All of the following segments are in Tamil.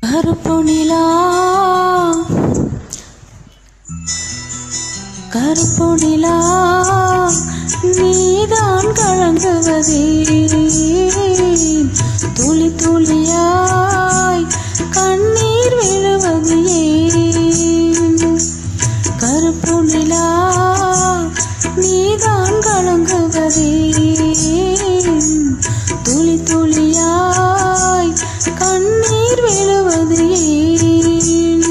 கருப்பு நிலா கருப்பு நிலா நீதான் கலங்குவதே துளி துளியாய் கண்ணீர் விழுவது ஏன் கருப்பு நிலா நீதான் கலங்குவதே துளி துளியாய் கண்ணீர் விழுவது ஏன்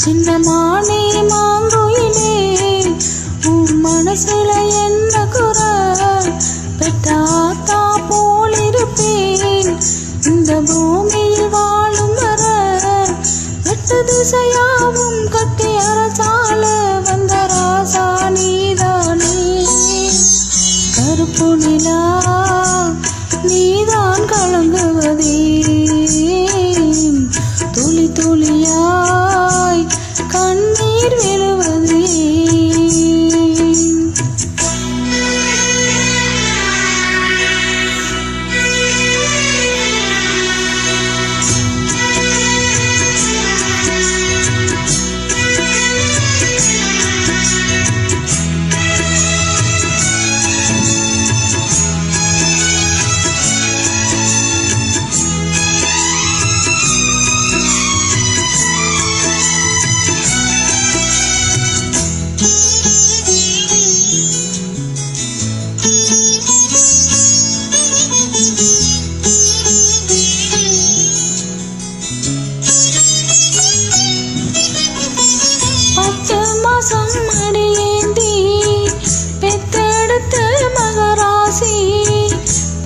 சின்னமானே மாங்குயிலே உன் மனசுல என்ன குரல் பெற்றாத்தா போலிருப்பேன் இந்த பூமியில் வாழும் வர எட்டு திசையாவும் கட்டி அரசால வந்த ராசா நீதானே கருப்பு நிலா நீதான் கலங்குவதே துளி துளியாய் கண்ணீர் விழுவது மடியேந்தி பெத்தெடுத்த மகராசி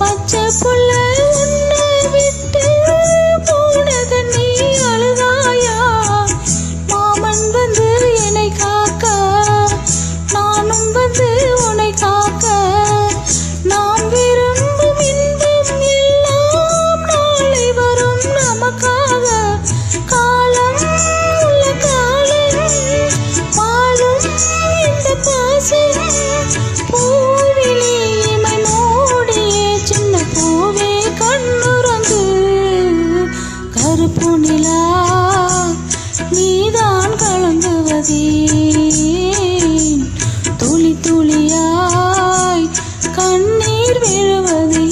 பச்சை புள்ள உன்னை விட்டு போனது நீ அழுதாயா மாமன் வந்து என்னை காக்க நானும் வந்து உன்னை காக்க நாம் விரும்பும் இன்பம் எல்லாம் நாளை வரும் நமக்காக காலம் உள்ள காலம் இந்த பாசம் பூவிலே இமை மூடியே சின்ன பூவே கண்ணுறங்கு கருப்பு நிலா நீதான் கலங்குவதே துளி துளியாய் கண்ணீர் விழுவது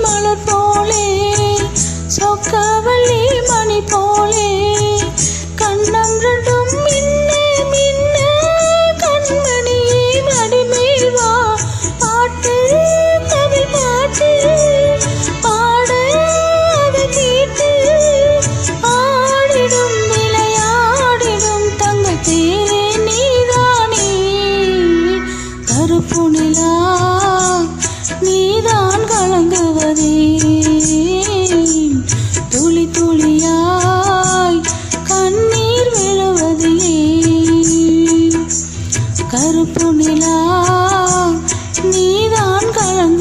மலர் போலே சொக்கவல்லி மணி போலே கண்ணம் ரெண்டும் மின்ன மின்ன கண்மணியே மடிமேல் வா பாட்டு தமிழ் பாட்டு பாட அதை கேட்டு ஆடிடும் விளையாடிடும் தங்கத்தேரே நீதானே கருப்பு நிலா நீதான் கலங்குவதே துளி துளியாய் கண்ணீர் விழுவது கருப்பு நிலா நீதான் கலங்கு